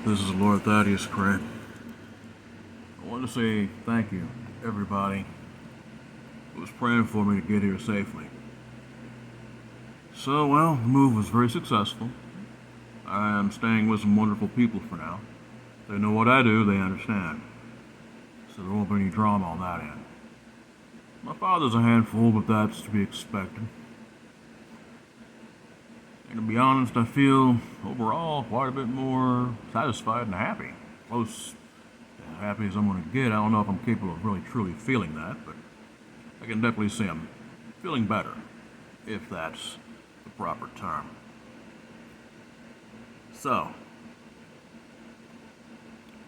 This is Lord Thaddeus Craig. I want to say thank you, everybody who was praying for me to get here safely. So, well, the move was very successful. I am staying with some wonderful people for now. They know what I do, they understand. So there won't be any drama on that end. My father's a handful, but that's to be expected. And to be honest, I feel overall quite a bit more satisfied and happy. Close to happy as I'm going to get. I don't know if I'm capable of really truly feeling that, but I can definitely say I'm feeling better, if that's the proper term. So,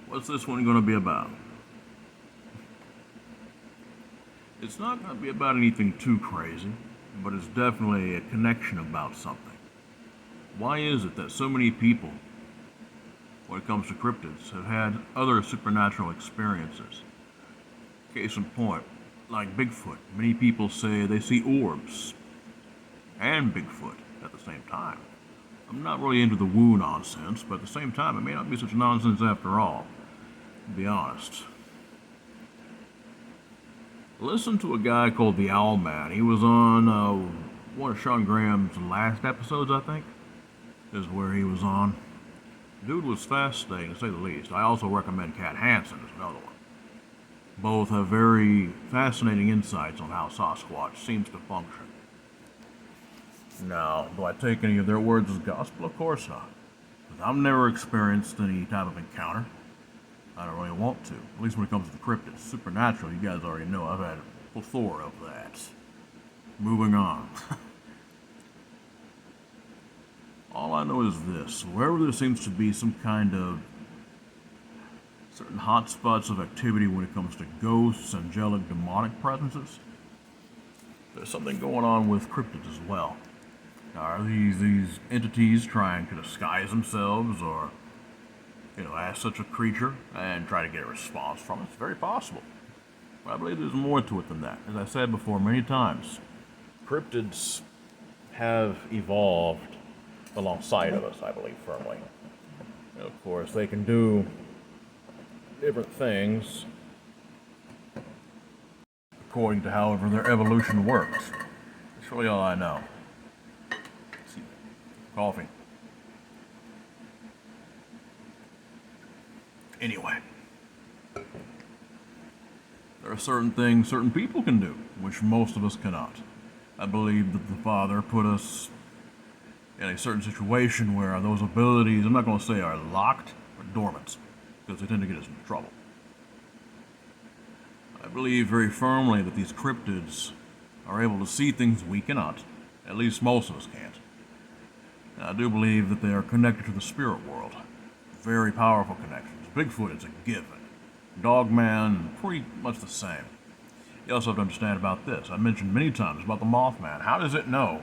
what's this one going to be about? It's not going to be about anything too crazy, but it's definitely a connection about something. Why is it that so many people, when it comes to cryptids, have had other supernatural experiences? Case in point, like Bigfoot. Many people say they see orbs and Bigfoot at the same time. I'm not really into the woo nonsense, but at the same time, it may not be such nonsense after all, to be honest. Listen to a guy called the Owl Man. He was on one of Sean Graham's last episodes, I think, is where he was on. Dude was fascinating, to say the least. I also recommend Cat Hansen as another one. Both have very fascinating insights on how Sasquatch seems to function. Now, do I take any of their words as gospel? Of course not. Because I've never experienced any type of encounter. I don't really want to. At least when it comes to the cryptids. Supernatural, you guys already know. I've had a plethora of that. Moving on. All I know is this. Wherever there seems to be some kind of certain hotspots of activity when it comes to ghosts, angelic, demonic presences, there's something going on with cryptids as well. Now, are these entities trying to disguise themselves or ask such a creature and try to get a response from it? It's very possible. But I believe there's more to it than that. As I said before many times, cryptids have evolved alongside of us, I believe firmly. And of course, they can do different things according to however their evolution works. That's really all I know. Coffee. Anyway, there are certain things certain people can do, which most of us cannot. I believe that the Father put us in a certain situation where those abilities, I'm not going to say are locked, but dormant, because they tend to get us into trouble. I believe very firmly that these cryptids are able to see things we cannot, at least most of us can't. And I do believe that they are connected to the spirit world. Very powerful connections. Bigfoot is a given. Dogman, pretty much the same. You also have to understand about this. I mentioned many times about the Mothman. How does it know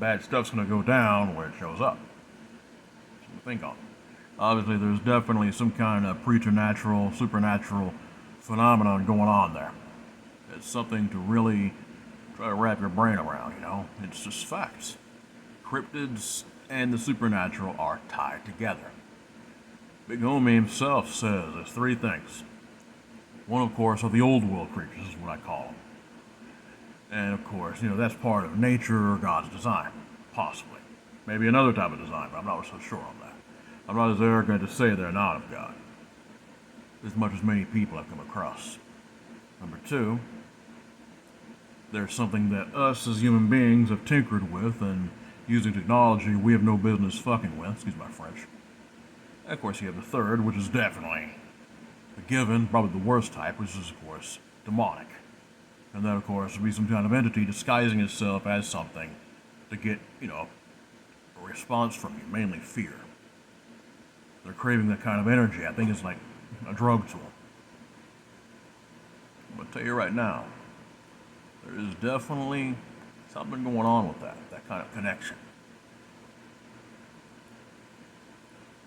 bad stuff's going to go down where it shows up? Something to think on. Obviously, there's definitely some kind of preternatural, supernatural phenomenon going on there. It's something to really try to wrap your brain around, It's just facts. Cryptids and the supernatural are tied together. Big Homie himself says there's three things. One, of course, are the old world creatures, is what I call them. And, of course, that's part of nature or God's design. Possibly. Maybe another type of design, but I'm not so sure on that. I'm not as arrogant to say they're not of God, as much as many people have come across. Number two, there's something that us as human beings have tinkered with and using technology we have no business fucking with, excuse my French. And of course, you have the third, which is definitely a given, probably the worst type, which is, of course, demonic. And that, of course, would be some kind of entity disguising itself as something to get, a response from you, mainly fear. They're craving that kind of energy. I think it's like a drug to them. I'm going to tell you right now, there is definitely something going on with that kind of connection.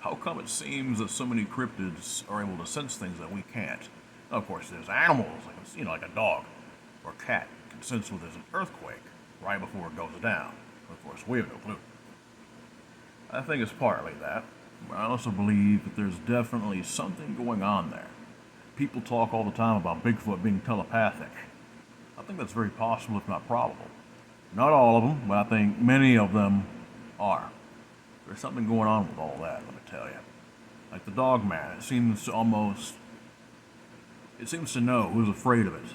How come it seems that so many cryptids are able to sense things that we can't? Now, of course, there's animals, like a dog or a cat can sense when there's an earthquake right before it goes down. Of course, we have no clue. I think it's partly that. But I also believe that there's definitely something going on there. People talk all the time about Bigfoot being telepathic. I think that's very possible, if not probable. Not all of them, but I think many of them are. There's something going on with all that, let me tell you. Like the dog man, it seems to know who's afraid of it.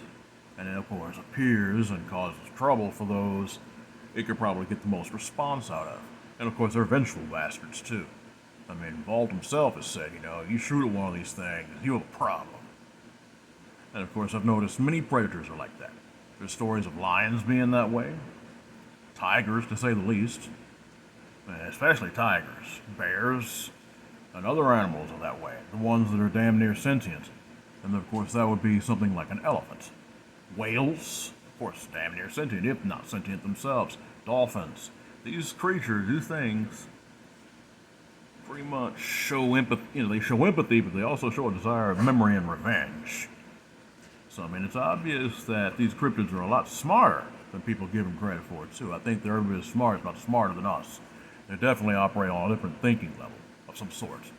And it, of course, appears and causes trouble for those it could probably get the most response out of. And of course, they're vengeful bastards, too. I mean, Vault himself has said, you shoot at one of these things, you have a problem. And of course, I've noticed many predators are like that. There's stories of lions being that way, tigers, to say the least, and especially tigers, bears, and other animals are that way, the ones that are damn near sentient. And of course, that would be something like an elephant. Whales, of course, damn near sentient, if not sentient themselves. Dolphins. These creatures, these things, pretty much show empathy. They show empathy, but they also show a desire of memory and revenge. So, I mean, it's obvious that these cryptids are a lot smarter than people give them credit for, too. I think they're every bit as smart, if not smarter than us. They definitely operate on a different thinking level of some sort.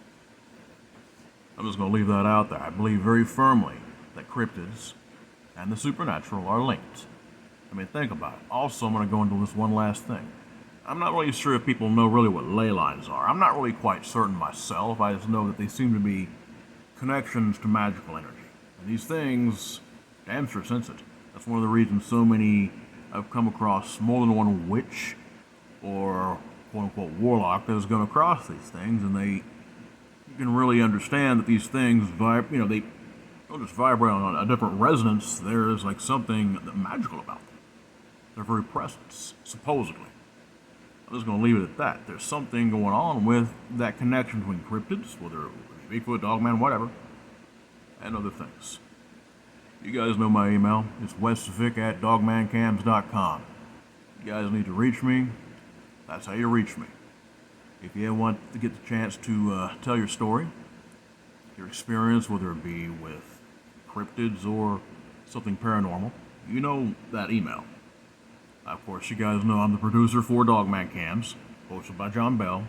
I'm just going to leave that out there. I believe very firmly that cryptids and the supernatural are linked. I mean, think about it. Also, I'm going to go into this one last thing. I'm not really sure if people know really what ley lines are. I'm not really quite certain myself. I just know that they seem to be connections to magical energy. And these things, damn sure sense it. That's one of the reasons so many I've come across more than one witch or quote-unquote warlock that has gone across these things, and you can really understand that these things they don't just vibrate on a different resonance. There's like something magical about them. Their very presence, supposedly. I'm just going to leave it at that. There's something going on with that connection between cryptids, whether it be Bigfoot, Dogman, whatever, and other things. You guys know my email. It's westvic@dogmancams.com. You guys need to reach me. That's how you reach me. If you want to get the chance to tell your story, your experience, whether it be with cryptids or something paranormal, you know that email. Of course, you guys know I'm the producer for Dogman Cams, hosted by John Bell.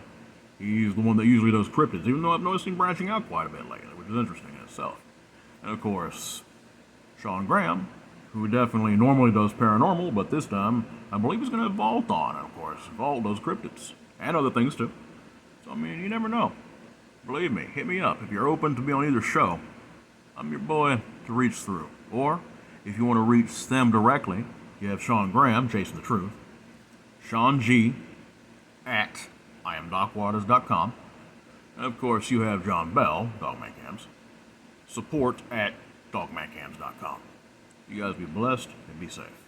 He's the one that usually does cryptids, even though I've noticed him branching out quite a bit lately, which is interesting in itself. And of course, Sean Graham, who definitely normally does paranormal, but this time I believe he's going to have Vault on. And of course, Vault does cryptids and other things too. So, I mean, you never know. Believe me, hit me up. If you're open to be on either show, I'm your boy to reach through. Or, if you want to reach them directly, you have Sean Graham, Chasing the Truth, Sean G at IamDocWaters.com, and of course you have John Bell, Dogman Cams, support at DogmanCams.com. You guys be blessed and be safe.